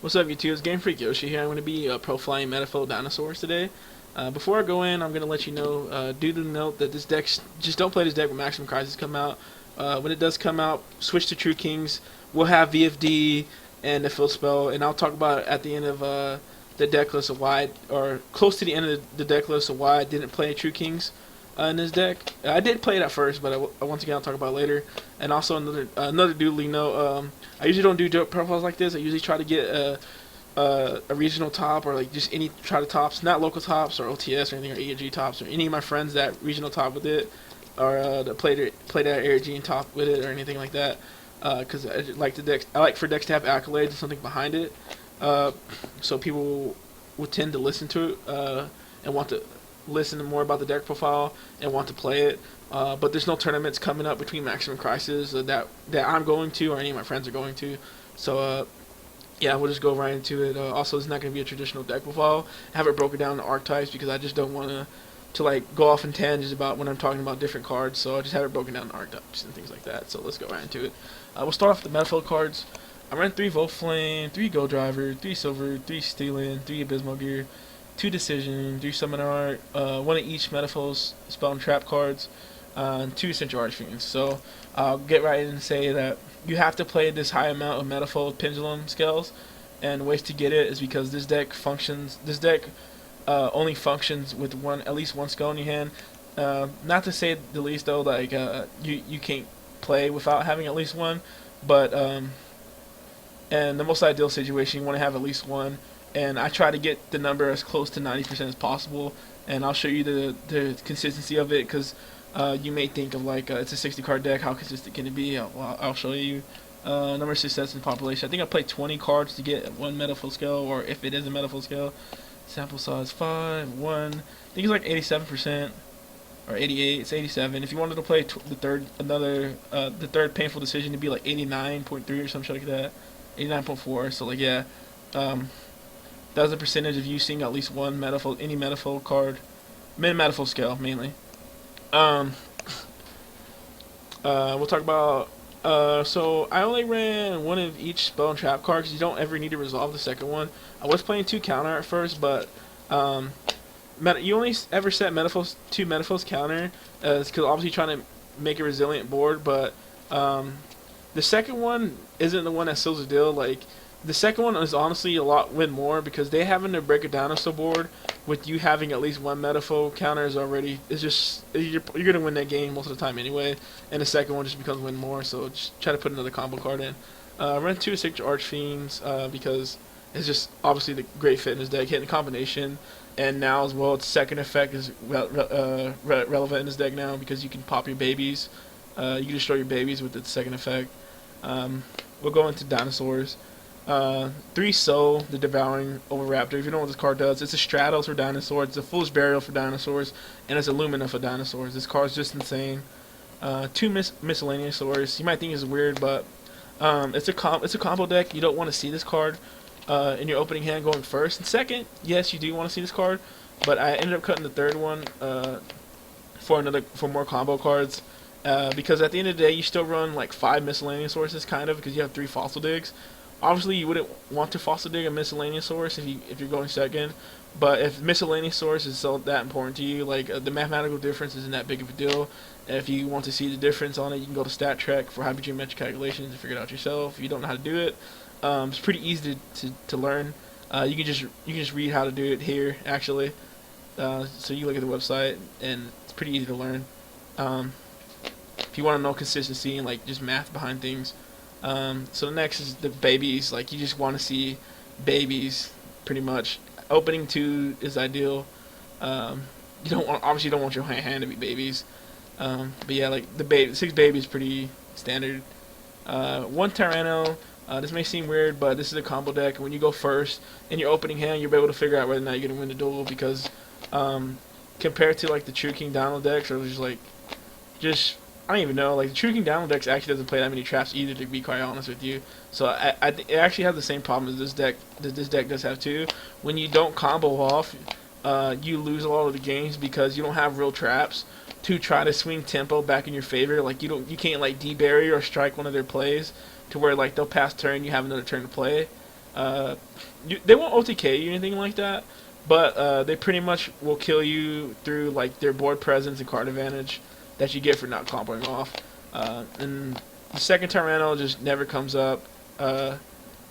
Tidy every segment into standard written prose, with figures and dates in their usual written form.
What's up, YouTube? It's gamefreakyoshi here. I'm going to be profiling Metalfoe Dinosaurs today. Before I go in, I'm going to let you know, due to the note that this deck, just don't play this deck when Maximum Crisis come out. When it does come out, switch to True Kings. We'll have VFD and the Field Spell, and I'll talk about it at the end of the deck list of why, or close to the end of the deck list of why I didn't play True Kings in this deck. I did play it at first, but once again I'll talk about it later. And also another Dueling note. I usually don't do joke profiles like this. I usually try to get a regional top or like just any try to tops, not local tops or OTS or anything or ARG tops or any of my friends that regional top with it or that played at ARG and top with it or anything like that. Because I like the decks. I like for decks to have accolades and something behind it. So people would tend to listen to it and want to listen more about the deck profile and want to play it. But there's no tournaments coming up between Maximum Crisis that I'm going to or any of my friends are going to. So yeah, we'll just go right into it. Also, it's not going to be a traditional deck profile. I have it broken down into archetypes because I just don't want to like go off in tangents about when I'm talking about different cards. So I just have it broken down into archetypes and things like that. So let's go right into it. We'll start off with the Metalfoe cards. I ran 3 Volt Flame, 3 Go Driver, 3 Silver, 3 Stealing, 3 Abysmal Gear, 2 Decision, 3 Summon Art, 1 of each Metalfoe's Spell and Trap cards, and 2 Essential Archfiends. So I'll get right in and say that you have to play this high amount of Metalfoe Pendulum Scales, and ways to get it is because this deck functions. This deck only functions with at least one skull in your hand. Not to say the least though, like you can't play without having at least one, but in the most ideal situation, you want to have at least one. And I try to get the number as close to 90% as possible, and I'll show you the consistency of it because you may think of like it's a 60 card deck, how consistent can it be? I'll show you. Number of success in population. I think I played 20 cards to get one Metalfoe scale, or if it is a Metalfoe scale. Sample size 5, 1. I think it's like 87% or 88. It's 87. If you wanted to play the third painful decision, it'd be like 89.3 or some shit like that. 89.4. So like yeah, that's the percentage of you seeing at least one Metalfoe, any Metalfoe card, Metalfoe scale mainly. We'll talk about. So I only ran 1 of each spell and trap card because you don't ever need to resolve the second one. I was playing 2 counter at first, but you only ever set 2 Metalfoes counter because obviously trying to make a resilient board. But the second one isn't the one that seals the deal. Like the second one is honestly a lot win more because they having to break a Dinosaur board with you having at least 1 Metalfoe counter is already, it's just you're gonna win that game most of the time anyway, and the second one just becomes win more. So just try to put another combo card in. Run 2 Signature Archfiends because it's just obviously the great fit in this deck, hitting the combination, and now as well its second effect is relevant in this deck now because you can pop your babies, you can destroy your babies with its second effect. We'll go into Dinosaurs. 3 Soul, the Devouring Oviraptor. If you know what this card does, it's a Stratos for Dinosaurs, it's a Foolish Burial for Dinosaurs, and it's a Lumina for Dinosaurs. This card's just insane. 2 Miscellaneous Swords. You might think it's weird, but it's a combo deck. You don't want to see this card in your opening hand going first. And second, yes, you do want to see this card, but I ended up cutting the third one for more combo cards. Because at the end of the day, you still run like 5 Miscellaneous Sources, kind of, because you have 3 Fossil Digs. Obviously, you wouldn't want to Fossil Dig a Miscellaneous Source if you're going second, but if Miscellaneous Source is so that important to you, like the mathematical difference isn't that big of a deal. If you want to see the difference on it, you can go to StatTrek for hypergeometric calculations and figure it out yourself. If you don't know how to do it, it's pretty easy to learn. You can just read how to do it here actually. So you look at the website and it's pretty easy to learn. If you want to know consistency and like just math behind things. So the next is the babies. Like you just want to see babies, pretty much. Opening 2 is ideal. You don't want your hand to be babies. But yeah, like 6 babies is pretty standard. 1 Tyranno. This may seem weird, but this is a combo deck. When you go first in your opening hand, you'll be able to figure out whether or not you're gonna win the duel because compared to like the True King Dino decks, or just I don't even know. Like the True King Dino decks actually doesn't play that many traps either, to be quite honest with you. So it actually has the same problem as this deck. That this deck does have too. When you don't combo off, you lose a lot of the games because you don't have real traps to try to swing tempo back in your favor. Like you can't like debury or strike one of their plays to where like they'll pass turn, you have another turn to play. Uh, they won't OTK you or anything like that, but they pretty much will kill you through like their board presence and card advantage that you get for not comboing off. And the second Tyranno just never comes up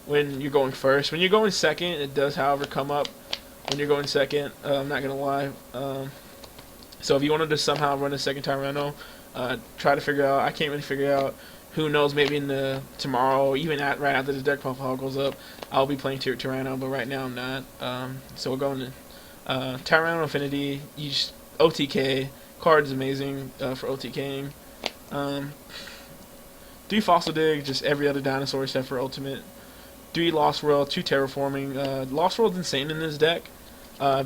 when you're going first. When you're going second, it does, however, come up when you're going second. I'm not gonna lie. So if you wanted to somehow run a second Tyranno, try to figure out. I can't really figure out. Who knows? Maybe in the tomorrow, even right after the deck profile goes up, I'll be playing Tyranno. But right now I'm not. So we're going to Tyranno Infinity. You just OTK. Card is amazing for OTKing. 3 Fossil Dig, just every other dinosaur except for Ultimate. 3 Lost World, 2 Terraforming. Lost World's insane in this deck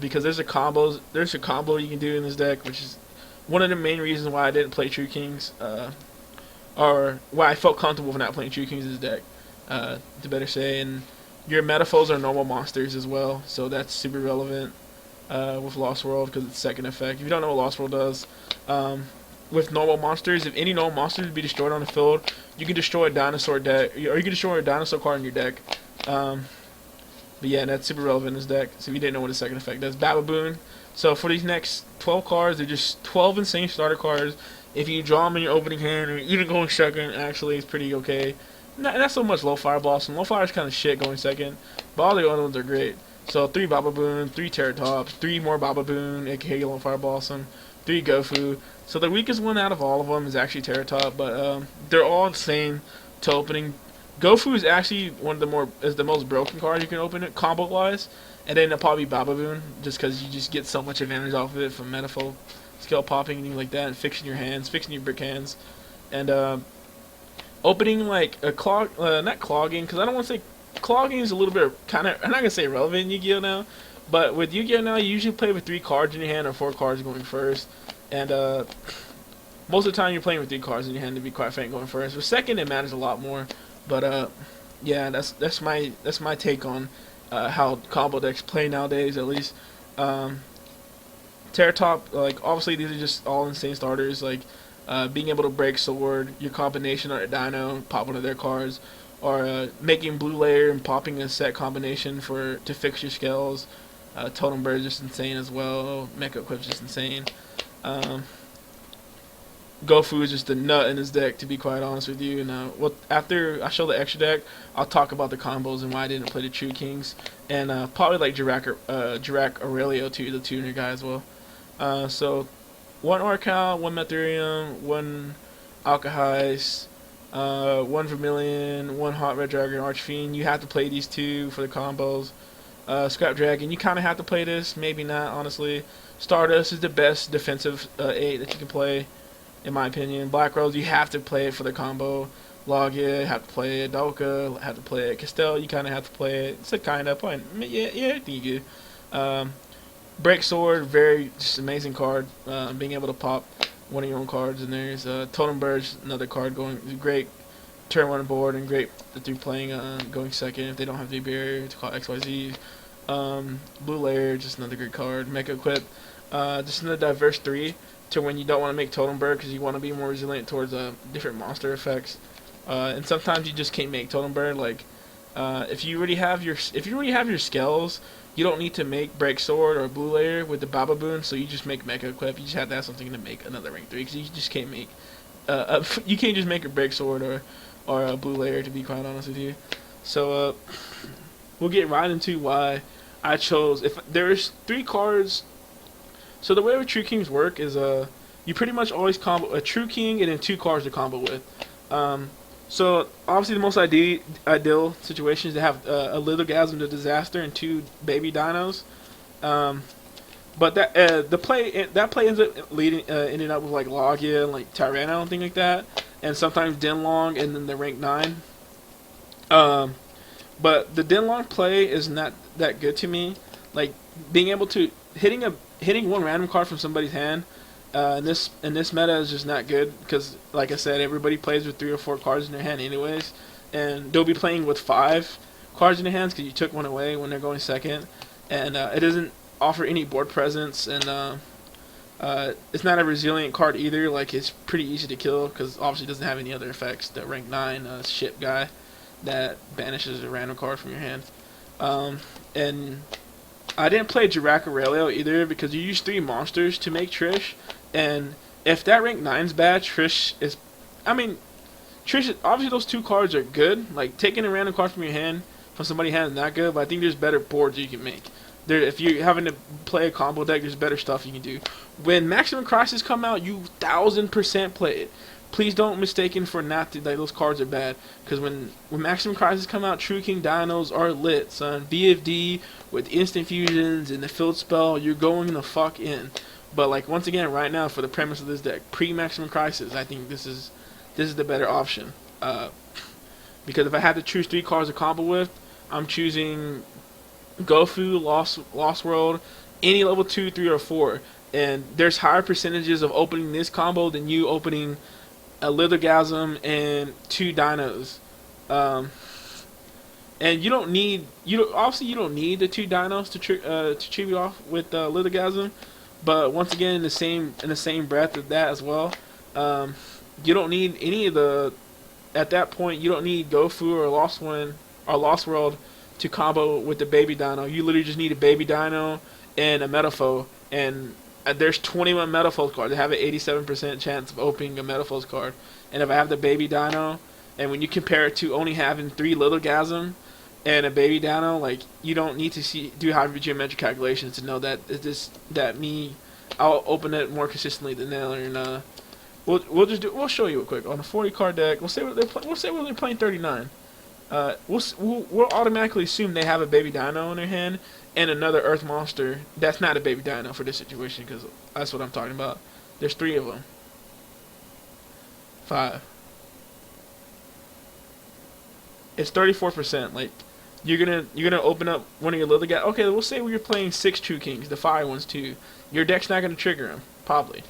because there's a combo you can do in this deck, which is one of the main reasons why I didn't play True Kings, or why I felt comfortable with not playing True Kings in this deck, to better say. And your Metalfoes are normal monsters as well, so that's super relevant with Lost World because it's second effect. If you don't know what Lost World does, with normal monsters, if any normal monster would be destroyed on the field, you can destroy a dinosaur deck, or you can destroy a dinosaur card in your deck. But yeah, that's super relevant in this deck. So if you didn't know what the second effect does, Bababoon. So for these next 12 cards, they're just 12 insane starter cards. If you draw them in your opening hand, or even going second, actually, it's pretty okay. Not so much Low Fire Blossom. Low Fire is kind of shit going second, but all the other ones are great. So 3 Bababoon, 3 Terratops, 3 more Bababoon, aka Low Fire Blossom, 3 Gofu. So the weakest one out of all of them is actually Terratop, but they're all insane to opening. Gofu is actually the most broken card you can open it combo wise, and then it'll probably be Bababoon just because you just get so much advantage off of it from Metalfoe, skill popping and things like that, and fixing your hands, fixing your brick hands, and opening like a not clogging, because I don't want to say clogging is a little bit kind of, I'm not gonna say irrelevant in Yu-Gi-Oh now, but with Yu-Gi-Oh now you usually play with 3 cards in your hand or 4 cards going first. And most of the time you're playing with 3 cards in your hand, to be quite frank, going first. With second, it matters a lot more. But yeah, that's my take on how combo decks play nowadays, at least. Terratop, like obviously these are just all insane starters. Like being able to break sword, your combination on a Dino, pop one of their cards, or making blue layer and popping a set combination to fix your scales. Totem Bird is just insane as well. Mecha Equip's just insane. Gofu is just a nut in his deck, to be quite honest with you. And after I show the extra deck, I'll talk about the combos and why I didn't play the True Kings, and probably like Jirac Aurelio too, the tuner guy as well. So 1 Orcal, 1 Metherium, 1 Alkahise, 1 Vermilion, 1 Hot Red Dragon Archfiend. You have to play these 2 for the combos. Scrap Dragon, you kind of have to play this, maybe not, honestly. Stardust is the best defensive 8 that you can play, in my opinion. Black Rose, you have to play it for the combo. Logia, have to play it. Dolka, have to play it. Castell, you kind of have to play it. It's a kind of point. Yeah, I think you do. Break Sword, very just amazing card. Being able to pop one of your own cards in there. Totem Birds, another card going great. Turn 1 board, and great that they're playing going second if they don't have the barrier to call XYZ. Blue Layer, just another good card. Mecha Equip, just another diverse 3 to when you don't want to make Totem Bird because you want to be more resilient towards different monster effects. And sometimes you just can't make Totem Bird. Like if you already have your scales, you don't need to make Break Sword or Blue Layer with the Bababoon. So you just make Mecha Equip. You just have to have something to make another rank 3 because you just can't make. You can't just make a Break Sword or a Blue Layer, to be quite honest with you. So we'll get right into why I chose. If there's 3 cards, so the way True Kings work is you pretty much always combo a True King and then 2 cards to combo with. So obviously the most ideal situation is to have a Lithogasm the Disaster and 2 baby dinos. But that play ends up ending up with like Logia and like Tyranno and things like that, and sometimes Denlong and then the rank 9. But the Denlong play is not that good to me. Like being able to hitting 1 random card from somebody's hand in this meta is just not good because, like I said, everybody plays with 3 or 4 cards in their hand anyways, and they'll be playing with 5 cards in their hands because you took 1 away when they're going second, and it doesn't offer any board presence, and it's not a resilient card either. Like it's pretty easy to kill because obviously it doesn't have any other effects. The rank 9 ship guy that banishes a random card from your hand. And I didn't play Jiraka Aurelio either because you use 3 monsters to make Trish, and if that rank 9's bad, Trish is. I mean, Trish. Obviously, those 2 cards are good. Like taking a random card from your hand from somebody's hand is not good, but I think there's better boards you can make. There, if you're having to play a combo deck, there's better stuff you can do. When Maximum Crisis come out, you 1000% play it. Please don't mistake it for not to, like those cards are bad. Because when Maximum Crisis come out, True King Dinos are lit, son. VFD with instant fusions and the field spell, you're going the fuck in. But like once again, right now for the premise of this deck, pre-Maximum Crisis, I think this is the better option. Because if I had to choose 3 cards to combo with, I'm choosing Gofu, Lost World, any level 2, 3, or 4. And there's higher percentages of opening this combo than you opening a Lithogasm and 2 Dinos. And you don't need obviously you don't need the 2 Dinos to tribute off with Lithogasm, but once again in the same breath of that as well, you don't need any of the. At that point, you don't need Gofu or Lost World to combo with the Baby Dino. You literally just need a Baby Dino and a Metalfoe, and there's 21 Metalfoe cards. I have an 87% chance of opening a Metalfoe card, and if I have the Baby Dino, and when you compare it to only having 3 Lithogasm and a Baby Dino, like you don't need to do geometric calculations to know that I'll open it more consistently than that, and we'll show you it quick on a 40 card deck. We'll say they're playing 39. We'll automatically assume they have a Baby Dino in their hand and another Earth monster that's not a Baby Dino for this situation, because that's what I'm talking about. There's 3 of them. 5. It's 34%. Like you're gonna open up one of your little guys. Okay, we'll say we're playing 6 True Kings, the fire ones too. Your deck's not gonna trigger them probably.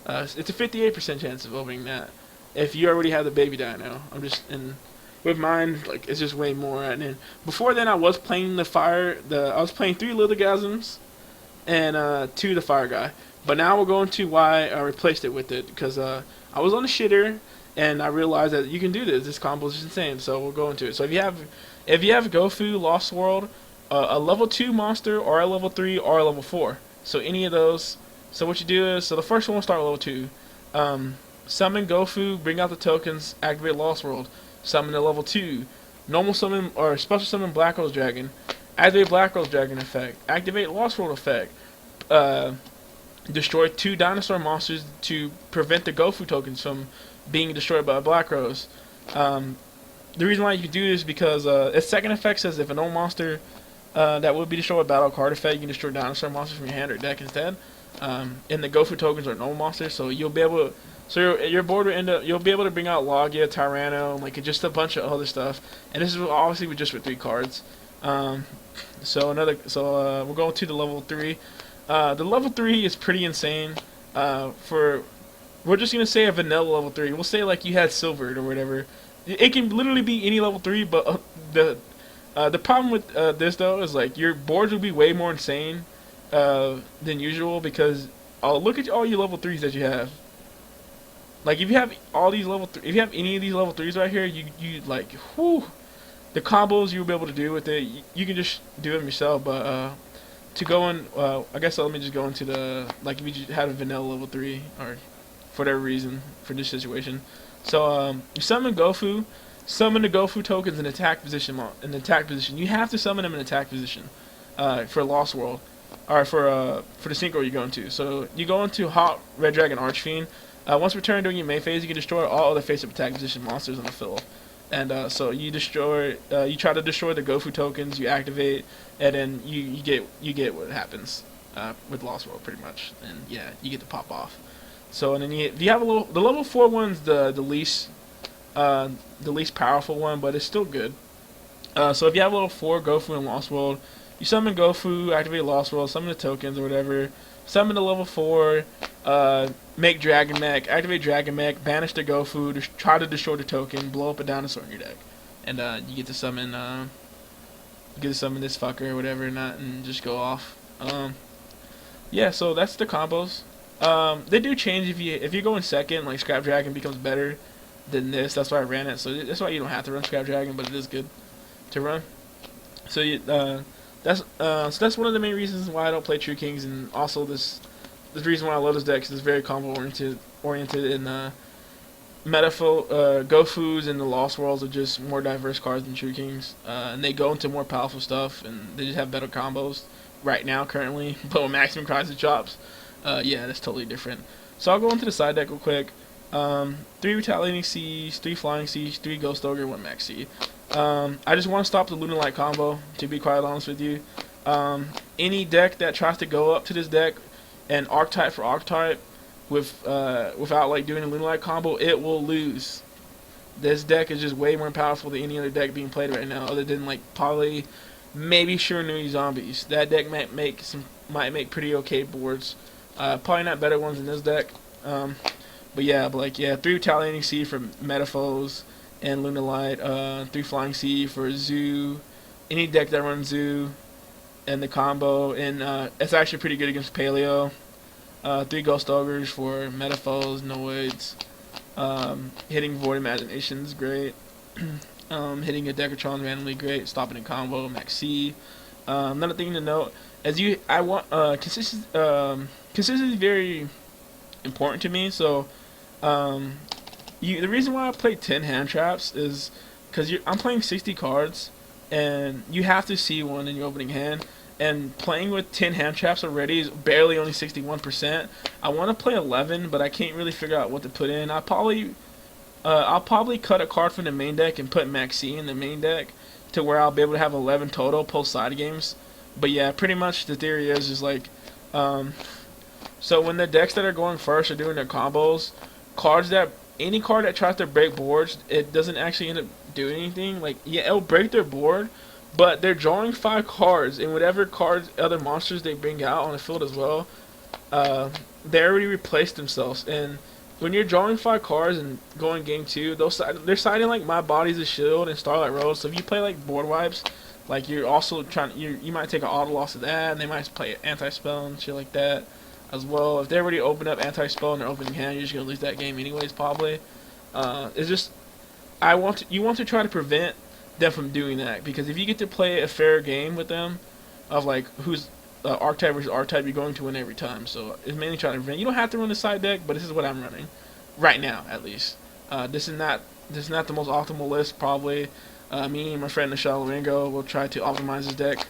It's a 58% chance of opening that if you already have the Baby Dino. With mine, like it's just way more. And then before then, I was playing I was playing 3 Lithogasms and 2 the fire guy. But now we're going to why I replaced it with it, because I was on the shitter and I realized that you can do this. This combo is just insane. So we'll go into it. So if you have Gofu, Lost World, a level 2 monster, or a level 3, or a level 4. So any of those. So what you do is, the first one will start with level 2. Summon Gofu, bring out the tokens, activate Lost World. Summon the level 2. Normal summon or special summon Black Rose Dragon. Activate Black Rose Dragon effect. Activate Lost World effect. Destroy 2 Dinosaur monsters to prevent the Gofu tokens from being destroyed by Black Rose. The reason why you can do this is because its second effect says if a normal monster that would be destroyed by battle card effect, you can destroy Dinosaur monsters from your hand or deck instead. And the Gofu tokens are normal monsters, so you'll be able to. So your board will end up. You'll be able to bring out Logia, Tyranno, like just a bunch of other stuff. And this is obviously just with 3 cards. We're going to the level 3. The level 3 is pretty insane. We're just gonna say a vanilla level 3. We'll say like you had Silvered or whatever. It can literally be any level 3, but the problem with this though is like your boards will be way more insane than usual, because look at all your level 3s that you have. Like if you have all these if you have any of these level 3s right here, you like the combos you'll be able to do with it. You can just do them yourself, but to go in, I guess let me just go into the if you just had a vanilla level 3 or for whatever reason for this situation. So you summon Gofu, summon the Gofu tokens in attack position. You have to summon them in attack position for Lost World, or for the synchro you're going to. So you go into Hot Red Dragon Archfiend. Once returned during your main phase, you can destroy all other face-up attack position monsters on the field. And so you try to destroy the Gofu tokens, you activate, and then you get what happens with Lost World pretty much. And yeah, you get to pop off. So and then you have the level 4 one's the least powerful one, but it's still good. So if you have level 4 Gofu and Lost World, you summon Gofu, activate Lost World, summon the tokens or whatever. Summon the level 4, make Dragon Mech, activate Dragon Mech, banish the Gofu, try to destroy the token, blow up a dinosaur in your deck, and you get to summon this fucker or whatever, and just go off. Yeah, so that's the combos. They do change if you go in second, like Scrap Dragon becomes better than this. That's why I ran it. So that's why you don't have to run Scrap Dragon, but it is good to run. So that's one of the main reasons why I don't play True Kings, and also this reason why I love this deck is it's very combo oriented and Metalfoe, Gofus and the Lost Worlds are just more diverse cards than True Kings, and they go into more powerful stuff, and they just have better combos right now currently. But when Maximum Crisis drops, yeah, that's totally different. So I'll go into the side deck real quick. 3 Retaliating Siege, 3 Flying Siege, 3 Ghost Ogre, 1 Max C. I just want to stop the Lunar Light combo, to be quite honest with you. Any deck that tries to go up to this deck and archetype for archetype without like doing a Lunar Light combo, it will lose. This deck is just way more powerful than any other deck being played right now, other than like probably maybe Shiranui Zombies. That deck might make pretty okay boards. Probably not better ones than this deck. But yeah, 3 Retaliating Sea for Metalfoes and Lunar Light, 3 Flying Sea for Zoo, any deck that runs Zoo, and the combo, and it's actually pretty good against Paleo. 3 Ghost Ogres for Metalfoes, Noids, hitting Void Imaginations, great. Hitting a Decatron randomly, great. Stopping a combo, Max C. Another thing to note, consistency is very important to me, so the reason why I play 10 hand traps is because I'm playing 60 cards, and you have to see one in your opening hand. And playing with 10 hand traps already is barely only 61%. I want to play 11, but I can't really figure out what to put in. I'll probably cut a card from the main deck and put Max C in the main deck to where I'll be able to have 11 total post side games. But yeah, pretty much the theory is just like, so when the decks that are going first are doing their combos, any card that tries to break boards, it doesn't actually end up doing anything. Like, yeah, it'll break their board, but they're drawing 5 cards, and whatever cards, other monsters they bring out on the field as well, they already replaced themselves. And when you're drawing 5 cards and going game 2, they're siding like My Body's a Shield and Starlight Rose. So if you play like board wipes, like you're also you might take an auto loss of that, and they might play anti-spell and shit like that as well. If they already open up anti-spell in their opening hand, you're just gonna lose that game anyways, probably. It's just you want to try to prevent them from doing that, because if you get to play a fair game with them of like who's archetype versus archetype, you're going to win every time. So it's mainly trying to prevent. You don't have to run the side deck, but this is what I'm running right now, at least. This is not the most optimal list, probably. Me and my friend Michelle Lorengo will try to optimize this deck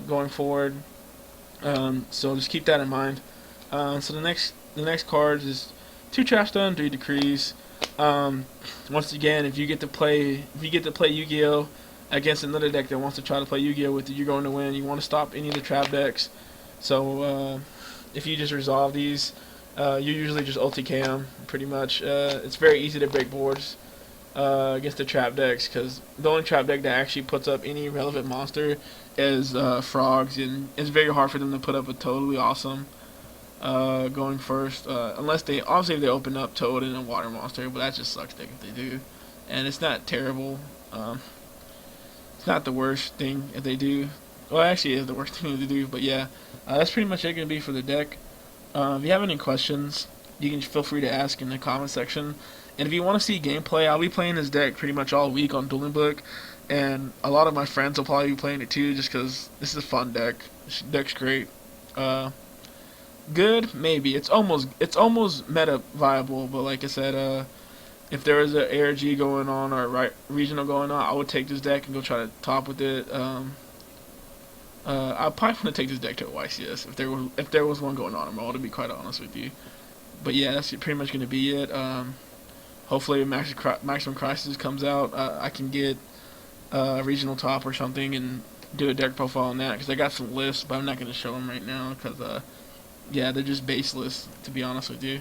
going forward. So just keep that in mind. So the next card is 2 Trap Stun, 3 Decrees. Once again, if you get to play Yugioh against another deck that wants to try to play Yugioh with you, you're going to win. You want to stop any of the trap decks. So if you just resolve these, you usually just ulti cam pretty much. It's very easy to break boards against the trap decks, because the only trap deck that actually puts up any relevant monster is frogs, and it's very hard for them to put up a totally awesome going first, unless they open up Toad and a water monster, but that just sucks if they do, and it's not terrible. It's not the worst thing if they do. Well, actually, it is the worst thing to do, but yeah, that's pretty much it gonna be for the deck. If you have any questions, you can feel free to ask in the comment section. And if you want to see gameplay, I'll be playing this deck pretty much all week on Dueling Book, and a lot of my friends will probably be playing it too, just because this is a fun deck. This deck's great. Good, maybe. It's almost meta viable, but like I said, if there was an ARG going on or a regional going on, I would take this deck and go try to top with it. I probably want to take this deck to a YCS if there was one going on in World, to be quite honest with you. But yeah, that's pretty much going to be it. Hopefully Maximum Crisis comes out. I can get a regional top or something and do a deck profile on that, because I got some lists, but I'm not going to show them right now because yeah, they're just base lists, to be honest with you.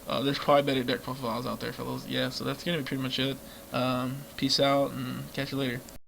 There's probably better deck profiles out there for those. Yeah, so that's going to be pretty much it. Peace out, and catch you later.